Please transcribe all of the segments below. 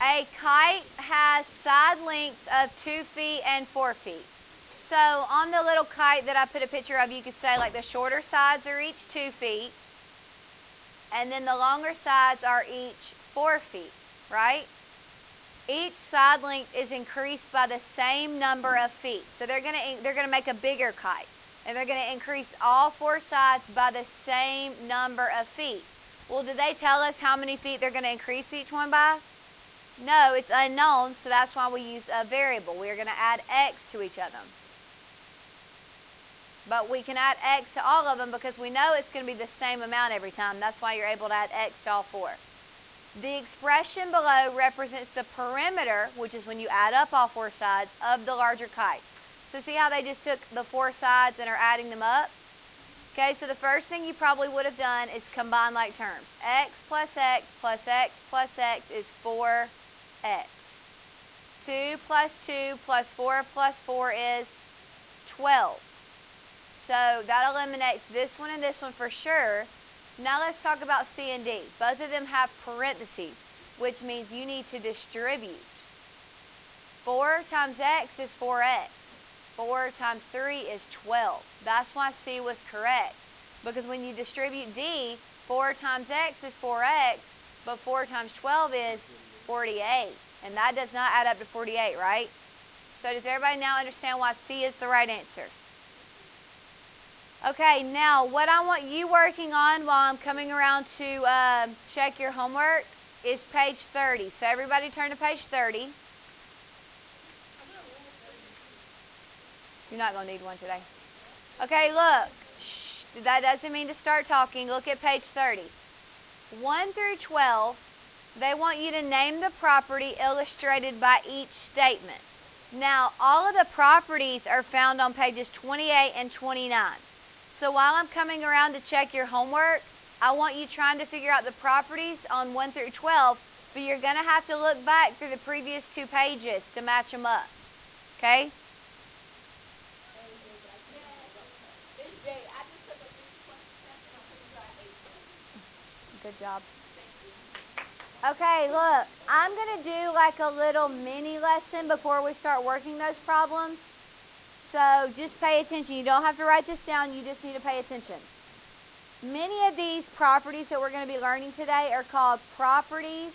A kite has side lengths of 2 feet and 4 feet. So on the little kite that I put a picture of, you could say like the shorter sides are each 2 feet, and then the longer sides are each 4 feet, right? Each side length is increased by the same number of feet. So they're gonna make a bigger kite, and they're gonna increase all 4 sides by the same number of feet. Well, did they tell us how many feet they're gonna increase each one by? No, it's unknown, so that's why we use a variable. We're gonna add x to each of them. But we can add x to all of them because we know it's going to be the same amount every time. That's why you're able to add x to all 4. The expression below represents the perimeter, which is when you add up all 4 sides, of the larger kite. So see how they just took the 4 sides and are adding them up? Okay, so the first thing you probably would have done is combine like terms. X plus x plus x plus x is 4x. 2 plus 2 plus 4 plus 4 is 12. So that eliminates this one and this one for sure. Now let's talk about C and D. Both of them have parentheses, which means you need to distribute. 4 times x is 4x. 4 times 3 is 12. That's why C was correct. Because when you distribute D, 4 times x is 4x, but 4 times 12 is 48. And that does not add up to 48, right? So does everybody now understand why C is the right answer? Okay, now what I want you working on while I'm coming around to check your homework is page 30. So everybody turn to page 30. You're not going to need one today. Okay, look. Shh, that doesn't mean to start talking. Look at page 30. 1 through 12, they want you to name the property illustrated by each statement. Now, all of the properties are found on pages 28 and 29. So while I'm coming around to check your homework, I want you trying to figure out the properties on 1 through 12, but you're going to have to look back through the previous 2 pages to match them up. Okay? Good job. Okay, look, I'm going to do like a little mini lesson before we start working those problems. So just pay attention. You don't have to write this down. You just need to pay attention. Many of these properties that we're going to be learning today are called properties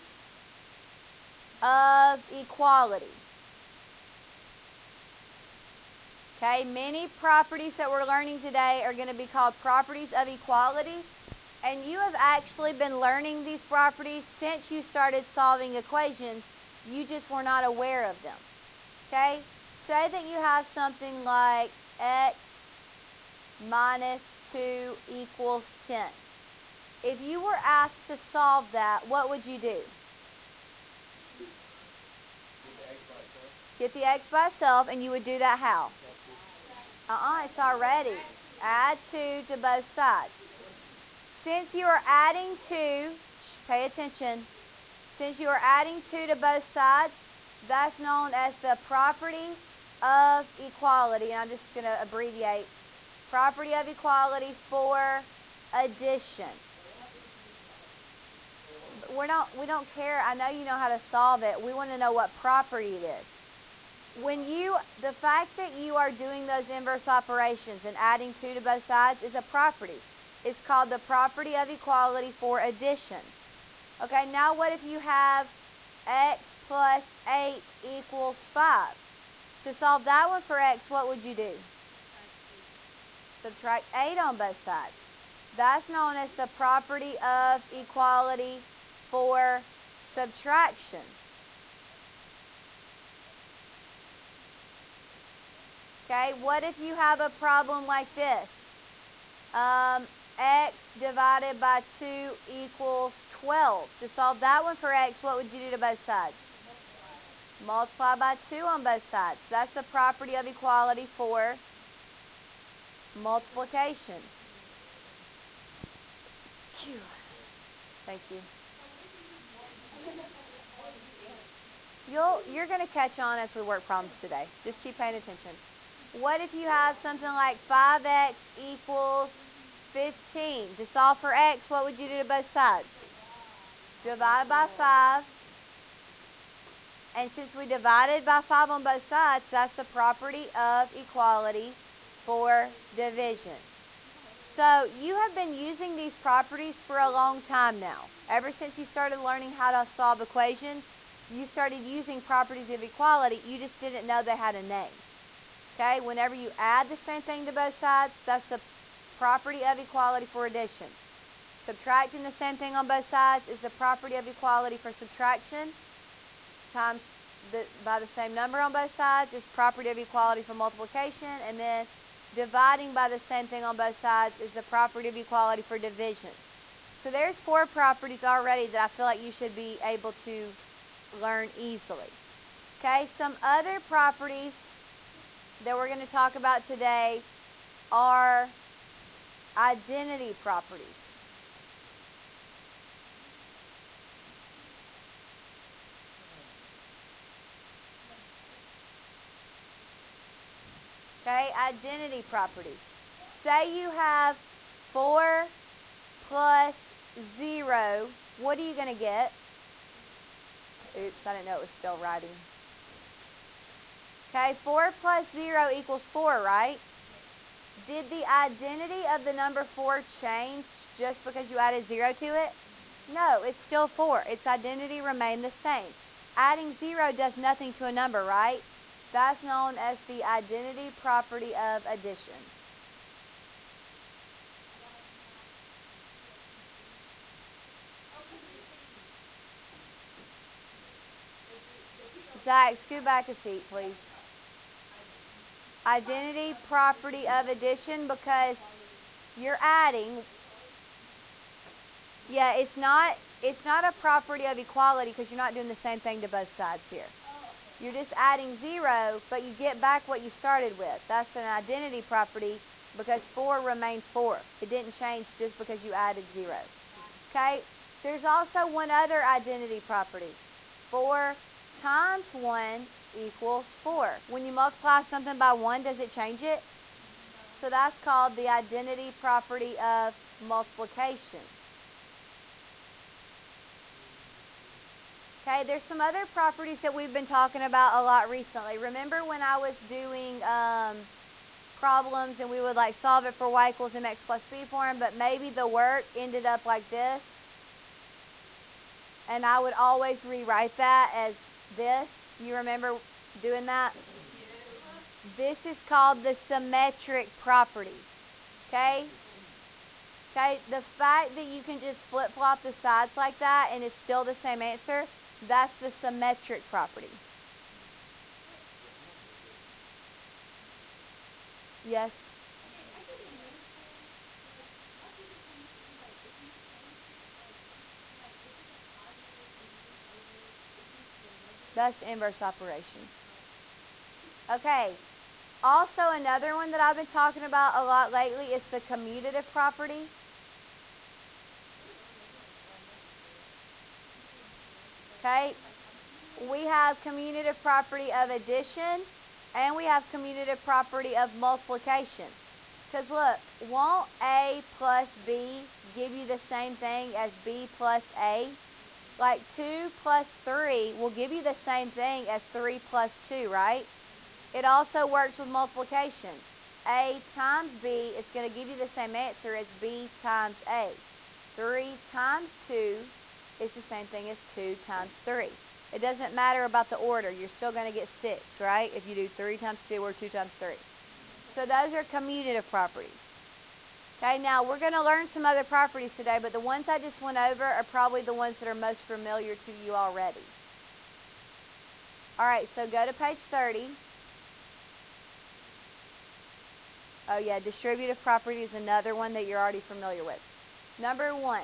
of equality. Okay, many properties that we're learning today are going to be called properties of equality. And you have actually been learning these properties since you started solving equations. You just were not aware of them. Okay? Say that you have something like x minus 2 equals 10. If you were asked to solve that, what would you do? Get the x by itself, and you would do that how? It's already. Add 2 to both sides. Since you are adding 2, pay attention, since you are adding 2 to both sides, that's known as the property of equality. And I'm just going to abbreviate. Property of equality for addition. We don't care. I know you know how to solve it. We want to know what property it is. The fact that you are doing those inverse operations and adding 2 to both sides is a property. It's called the property of equality for addition. Okay, now what if you have x plus 8 equals 5? To solve that one for x, what would you do? Subtract 8 on both sides. That's known as the property of equality for subtraction. Okay, what if you have a problem like this? X divided by 2 equals 12. To solve that one for x, what would you do to both sides? Multiply by 2 on both sides. That's the property of equality for multiplication. Thank you. You're going to catch on as we work problems today. Just keep paying attention. What if you have something like 5x equals 15? To solve for x, what would you do to both sides? Divide by 5. And since we divided by 5 on both sides, that's the property of equality for division. So you have been using these properties for a long time now. Ever since you started learning how to solve equations, you started using properties of equality. You just didn't know they had a name. Okay, whenever you add the same thing to both sides, that's the property of equality for addition. Subtracting the same thing on both sides is the property of equality for subtraction, times by the same number on both sides is property of equality for multiplication, and then dividing by the same thing on both sides is the property of equality for division. So there's 4 properties already that I feel like you should be able to learn easily. Okay, some other properties that we're going to talk about today are identity properties. Okay, identity properties. Say you have 4 plus 0. What are you going to get? Oops, I didn't know it was still writing. Okay, 4 plus 0 equals 4, right? Did the identity of the number 4 change just because you added 0 to it? No, it's still 4. Its identity remained the same. Adding 0 does nothing to a number, right? That's known as the identity property of addition. Zach, scoot back a seat, please. Identity property of addition, because you're adding. Yeah, it's not a property of equality because you're not doing the same thing to both sides here. You're just adding 0, but you get back what you started with. That's an identity property because 4 remained 4. It didn't change just because you added 0. Okay? There's also one other identity property. 4 times 1 equals 4. When you multiply something by 1, does it change it? So that's called the identity property of multiplication. Okay, there's some other properties that we've been talking about a lot recently. Remember when I was doing problems and we would like solve it for y equals mx plus b form, but maybe the work ended up like this? And I would always rewrite that as this. You remember doing that? This is called the symmetric property. Okay? Okay, the fact that you can just flip-flop the sides like that and it's still the same answer, that's the symmetric property. Yes? That's inverse operations. Okay. Also, another one that I've been talking about a lot lately is the commutative property. Okay. We have commutative property of addition and we have commutative property of multiplication. Because look, won't A plus B give you the same thing as B plus A? Like 2 plus 3 will give you the same thing as 3 plus 2, right? It also works with multiplication. A times B is going to give you the same answer as B times A. 3 times 2 is the same thing as 2 times 3. It doesn't matter about the order. You're still going to get 6, right? If you do 3 times 2 or 2 times 3. So those are commutative properties. Okay, now we're going to learn some other properties today, but the ones I just went over are probably the ones that are most familiar to you already. All right, so go to page 30. Oh yeah, distributive property is another one that you're already familiar with. Number 1,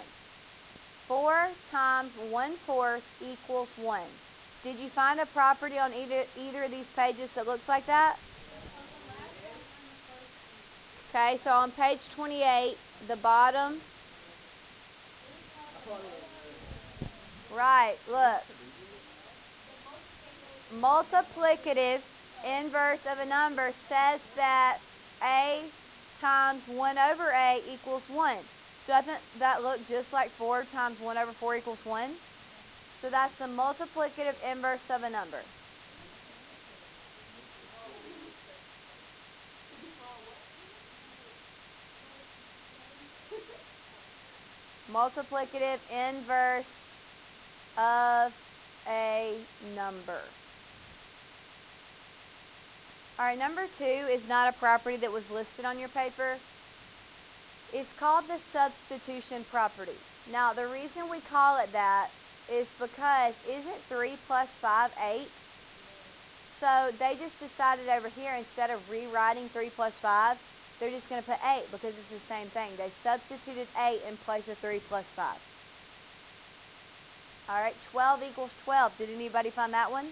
4 times 1/4 equals 1. Did you find a property on either of these pages that looks like that? Okay, so on page 28, the bottom. Right, look. Multiplicative inverse of a number says that A times 1/A equals 1. Doesn't that look just like 4 times 1/4 equals 1? So that's the multiplicative inverse of a number. Multiplicative inverse of a number. All right, number 2 is not a property that was listed on your paper. It's called the substitution property. Now, the reason we call it that is because isn't 3 plus 5 8? So they just decided over here, instead of rewriting 3 plus 5, they're just going to put 8 because it's the same thing. They substituted 8 in place of 3 plus 5. All right, 12 equals 12. Did anybody find that one?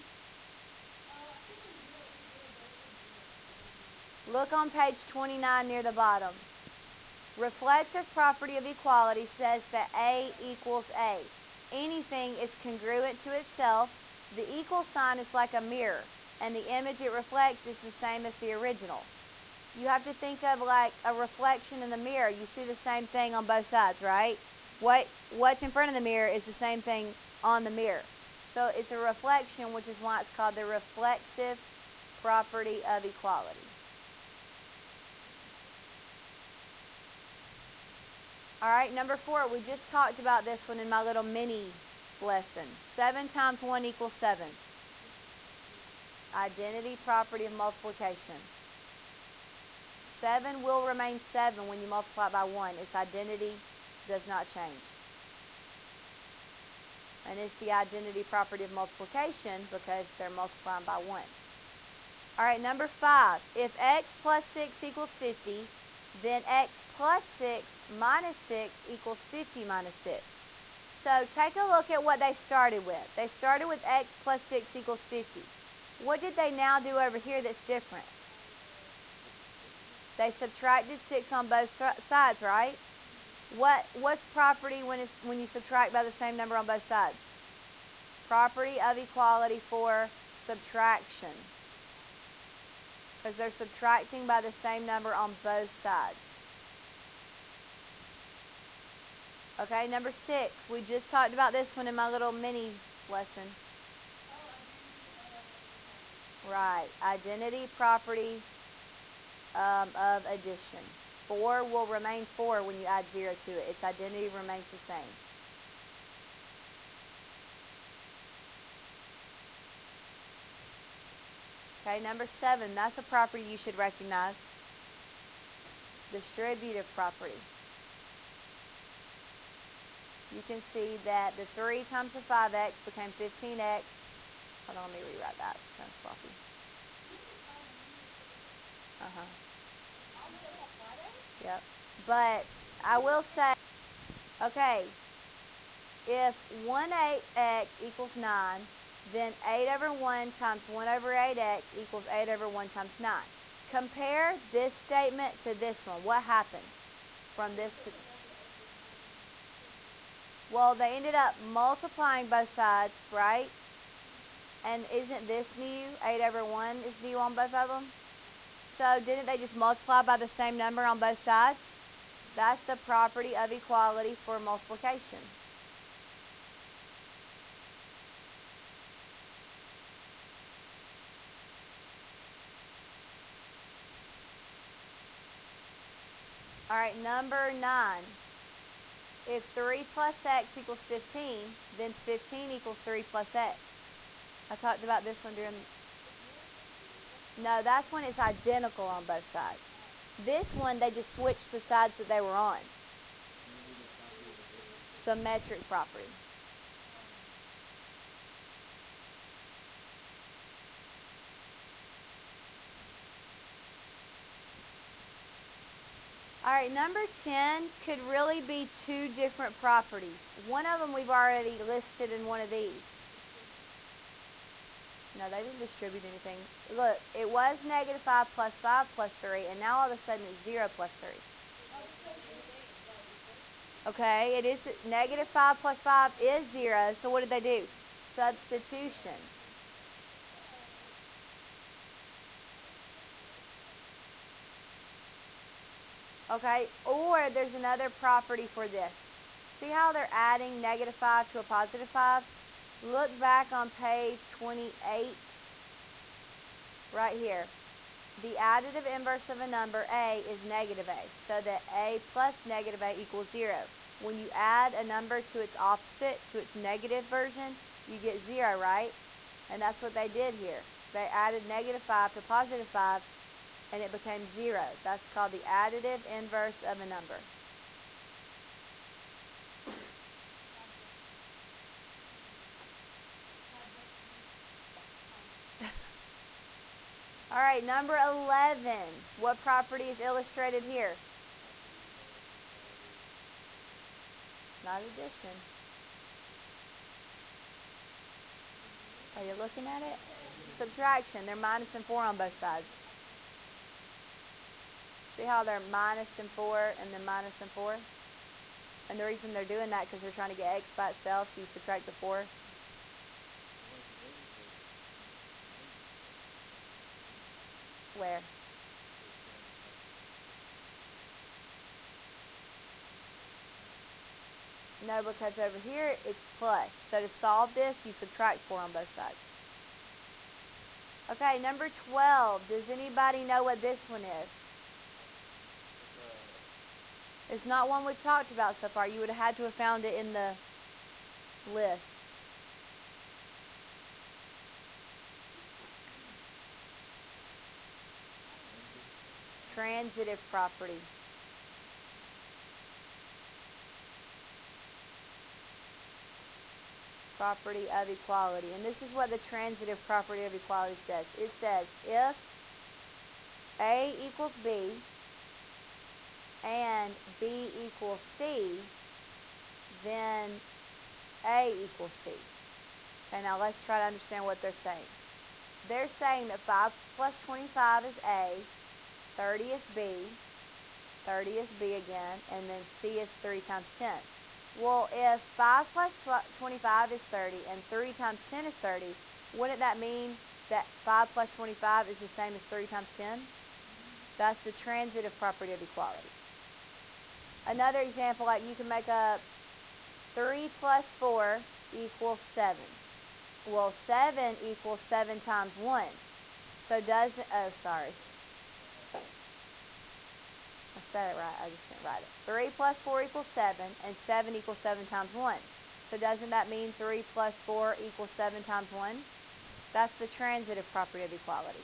Look on page 29 near the bottom. Reflexive property of equality says that A equals A. Anything is congruent to itself. The equal sign is like a mirror, and the image it reflects is the same as the original. You have to think of like a reflection in the mirror. You see the same thing on both sides, right? What's in front of the mirror is the same thing on the mirror. So it's a reflection, which is why it's called the reflexive property of equality. All right, number 4, we just talked about this one in my little mini lesson. 7 times 1 equals 7. Identity property of multiplication. 7 will remain 7 when you multiply it by 1. Its identity does not change. And it's the identity property of multiplication because they're multiplying by 1. All right, number 5. If x plus 6 equals 50, then x plus 6 minus 6 equals 50 minus 6. So take a look at what they started with. They started with x plus 6 equals 50. What did they now do over here that's different? They subtracted 6 on both sides, right? What's property when you subtract by the same number on both sides? Property of equality for subtraction. Because they're subtracting by the same number on both sides. Okay, number 6. We just talked about this one in my little mini lesson. Right, identity property of addition. 4 will remain 4 when you add 0 to it. Its identity remains the same. Okay, number 7. That's a property you should recognize. Distributive property. You can see that the 3 times the 5x became 15x. Hold on, let me rewrite that. It's kind of sloppy. Yep. But I will say, okay, if 1/8x equals 9, then 8 over 1 times 1 over 8x equals 8 over 1 times 9. Compare this statement to this one. What happened from this to... Well, they ended up multiplying both sides, right? And isn't this new? 8 over 1 is new on both of them. So didn't they just multiply by the same number on both sides? That's the property of equality for multiplication. All right, number 9. If 3 plus x equals 15, then 15 equals 3 plus x. I talked about this one during... No, that's when it's identical on both sides. This one, they just switched the sides that they were on. Symmetric property. All right, number 10 could really be 2 different properties. One of them we've already listed in one of these. No, they didn't distribute anything. Look, it was -5 plus 5 plus 3, and now all of a sudden it's 0 plus 3. Okay, it is -5 plus 5 is 0, so what did they do? Substitution. Okay, or there's another property for this. See how they're adding -5 to a +5? Look back on page 28, right here. The additive inverse of a number a is negative a, so that a plus negative a equals 0. When you add a number to its opposite, to its negative version, you get 0, right? And that's what they did here. They added negative 5 to positive 5, and it became 0. That's called the additive inverse of a number. All right, number 11. What property is illustrated here? Not addition. Are you looking at it? Subtraction. They're minus and 4 on both sides. See how they're minus and 4 and then minus and 4? And the reason they're doing that because they're trying to get x by itself, so you subtract the 4. Where? No, because over here it's plus. So to solve this, you subtract 4 on both sides. Okay, number 12. Does anybody know what this one is? It's not one we've talked about so far. You would have had to have found it in the list. Transitive property. Property of equality. And this is what the transitive property of equality says. It says if A equals B and B equals C, then A equals C. Okay, now let's try to understand what they're saying. They're saying that 5 plus 25 is A, 30 is B, 30 is B again, and then C is 3 times 10. Well, if 5 plus 25 is 30 and 3 times 10 is 30, wouldn't that mean that 5 plus 25 is the same as 3 times 10? That's the transitive property of equality. Another example, like you can make up 3 plus 4 equals 7. Well, 7 equals 7 times 1. So doesn't, oh, sorry. I said it right, I just didn't write it. 3 plus 4 equals 7, and 7 equals 7 times 1. So doesn't that mean 3 plus 4 equals 7 times 1? That's the transitive property of equality.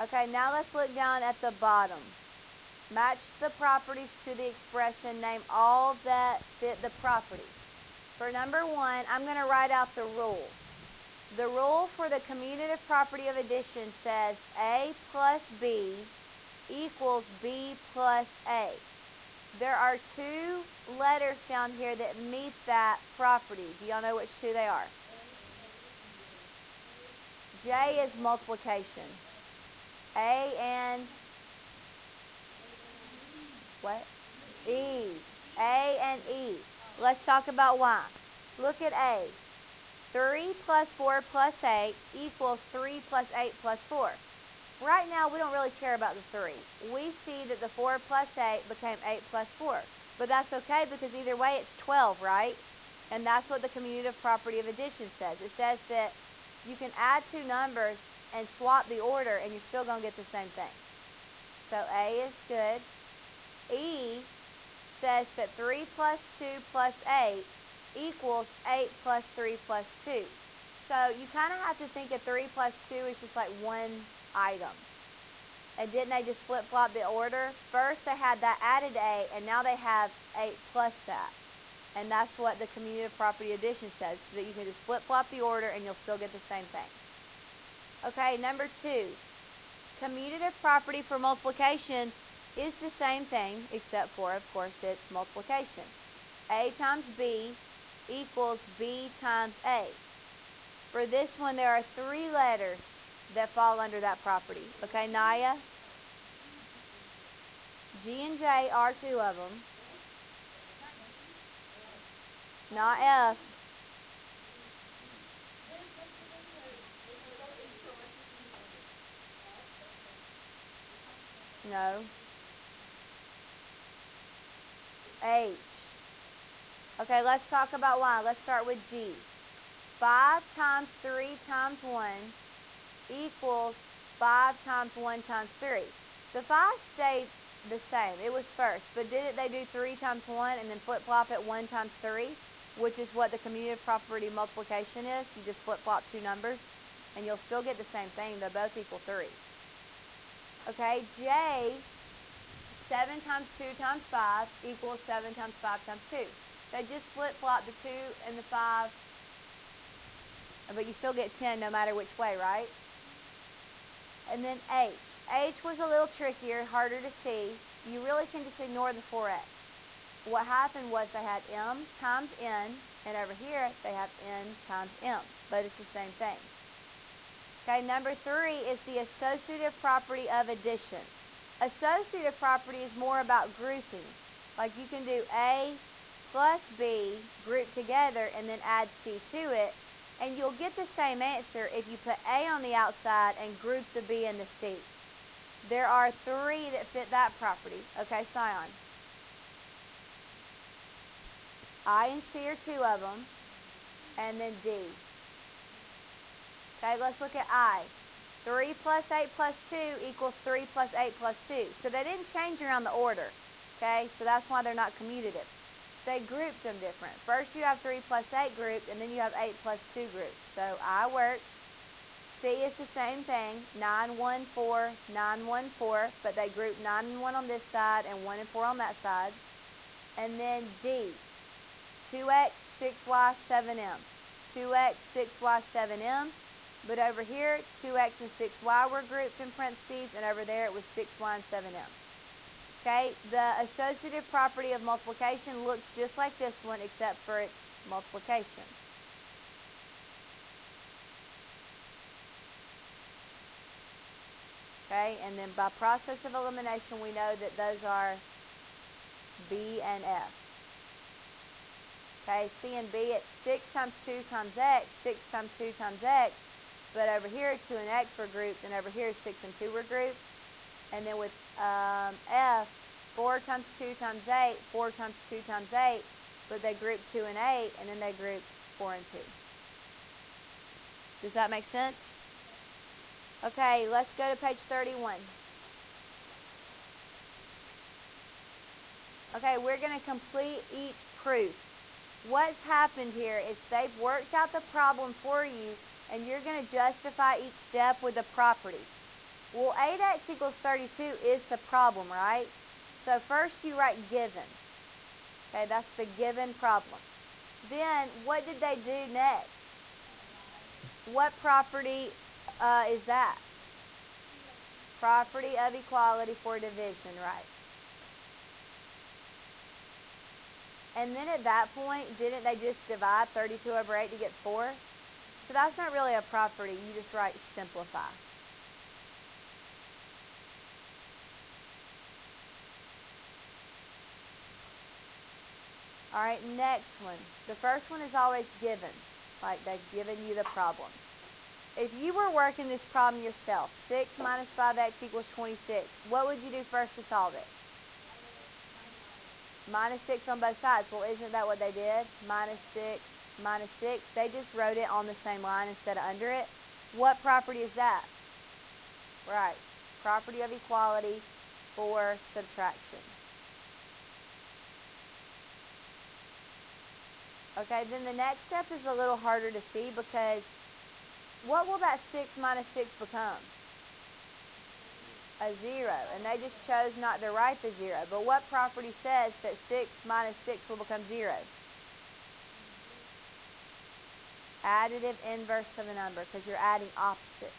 Okay, now let's look down at the bottom. Match the properties to the expression. Name all that fit the property. For number 1, I'm going to write out the rule. The rule for the commutative property of addition says A plus B equals B plus A. There are 2 letters down here that meet that property. Do y'all know which 2 they are? J is multiplication. A and what? E. A and E. Let's talk about Y. Look at A. 3 plus 4 plus 8 equals 3 plus 8 plus 4. Right now, we don't really care about the 3. We see that the 4 plus 8 became 8 plus 4. But that's okay because either way, it's 12, right? And that's what the commutative property of addition says. It says that you can add 2 numbers and swap the order, and you're still going to get the same thing. So A is good. E says that 3 plus 2 plus 8 equals 8 plus 3 plus 2. So you kind of have to think of 3 plus 2 is just like one item. And didn't they just flip-flop the order? First they had that added A, and now they have 8 plus that. And that's what the commutative property addition says, so that you can just flip-flop the order and you'll still get the same thing. Okay, number 2. Commutative property for multiplication is the same thing, except for, of course, it's multiplication. A times B equals B times A. For this one, there are 3 letters that fall under that property. Okay, Naya? G and J are 2 of them. Not F. No. H. Okay, let's talk about y. Let's start with g. 5 times 3 times 1 equals 5 times 1 times 3. The 5 stayed the same. It was first. But didn't they do 3 times 1 and then flip-flop it 1 times 3? Which is what the commutative property multiplication is. You just flip-flop two numbers. And you'll still get the same thing. They'll both equal 3. Okay, J, 7 times 2 times 5 equals 7 times 5 times 2. They just flip-flop the 2 and the 5, but you still get 10 no matter which way, right? And then H. H was a little trickier, harder to see. You really can just ignore the 4x. What happened was they had m times n, and over here they have n times m, but it's the same thing. Okay, number 3 is the associative property of addition. Associative property is more about grouping. Like you can do A plus B grouped together and then add C to it, and you'll get the same answer if you put A on the outside and group the B and the C. There are 3 that fit that property. Okay, Sion. I and C are 2 of them, and then D. Okay, let's look at I. 3 plus 8 plus 2 equals 3 plus 8 plus 2. So they didn't change around the order. Okay, so that's why they're not commutative. They grouped them different. First you have 3 plus 8 grouped, and then you have 8 plus 2 grouped. So I works. C is the same thing. 9, 1, 4, 9, 1, 4. But they group 9 and 1 on this side and 1 and 4 on that side. And then D. 2x, 6y, 7m. 2x, 6y, 7m. But over here, 2x and 6y were grouped in parentheses, and over there it was 6y and 7m. Okay, the associative property of multiplication looks just like this one, except for its multiplication. Okay, and then by process of elimination, we know that those are B and F. Okay, C and B, it's 6 times 2 times x, 6 times 2 times x. But over here, 2 and x were grouped, and over here, 6 and 2 were grouped. And then with F, 4 times 2 times 8, 4 times 2 times 8, but they grouped 2 and 8, and then they grouped 4 and 2. Does that make sense? Okay, let's go to page 31. Okay, we're going to complete each proof. What's happened here is they've worked out the problem for you, and you're going to justify each step with a property. Well, 8x equals 32 is the problem, right? So first you write given. Okay, that's the given problem. Then what did they do next? What property is that? Property of equality for division, right? And then at that point, didn't they just divide 32 over 8 to get 4? So that's not really a property. You just write simplify. All right, next one. The first one is always given, like they've given you the problem. If you were working this problem yourself, 6 minus 5x equals 26, what would you do first to solve it? Minus 6 on both sides. Well, isn't that what they did? Minus 6, minus 6. They just wrote it on the same line instead of under it. What property is that? Right. Property of equality for subtraction. Okay, then the next step is a little harder to see because what will that 6 minus 6 become? A 0. And they just chose not to write the 0. But what property says that 6 minus 6 will become 0? Additive inverse of a number, because you're adding opposites.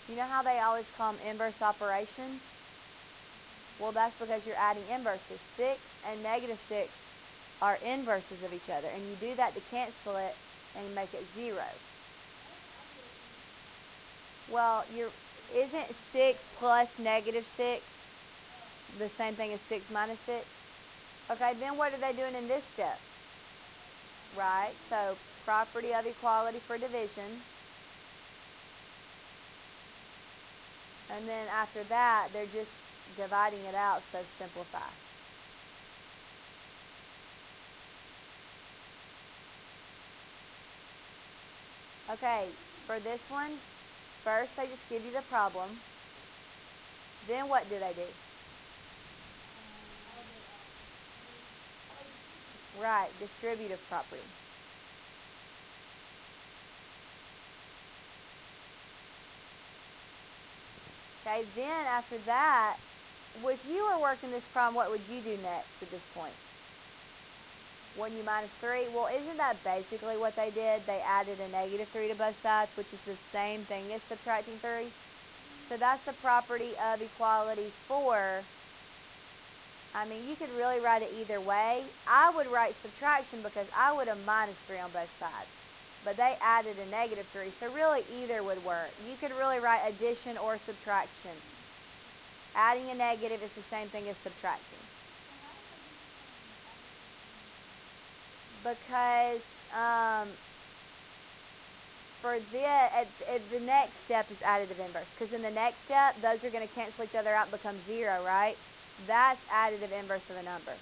You know how they always call them inverse operations? Well, that's because you're adding inverses. 6 and negative 6 are inverses of each other. And you do that to cancel it and make it 0. Well, isn't 6 plus negative 6 the same thing as 6 minus 6? Okay, then what are they doing in this step? Right, so property of equality for division. And then after that, they're just dividing it out, so simplify. Okay, for this one, first they just give you the problem. Then what do they do? Right, distributive property. Okay, then after that, if you were working this problem, what would you do next at this point? When you minus 3? Well, isn't that basically what they did? They added a negative 3 to both sides, which is the same thing as subtracting 3. So that's the property of equality 4. I mean, you could really write it either way. I would write subtraction because I would have minus 3 on both sides. But they added a negative 3, so really either would work. You could really write addition or subtraction. Adding a negative is the same thing as subtracting. Because for the next step is additive inverse. Because in the next step, those are going to cancel each other out and become 0, right? That's additive inverse of a number.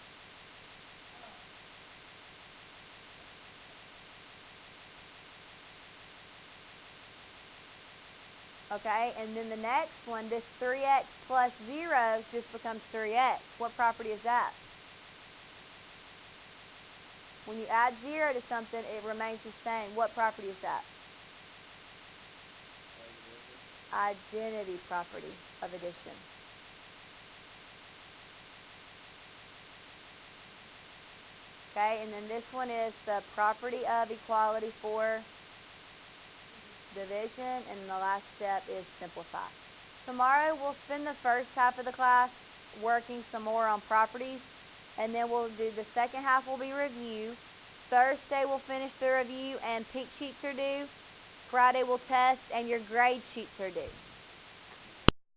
Okay, and then the next one, this 3x plus 0 just becomes 3x. What property is that? When you add 0 to something, it remains the same. What property is that? Identity property of addition. Okay, and then this one is the property of equality for division, and the last step is simplify. Tomorrow we'll spend the first half of the class working some more on properties, and then we'll do the second half will be review. Thursday we'll finish the review and pink sheets are due. Friday we'll test and your grade sheets are due.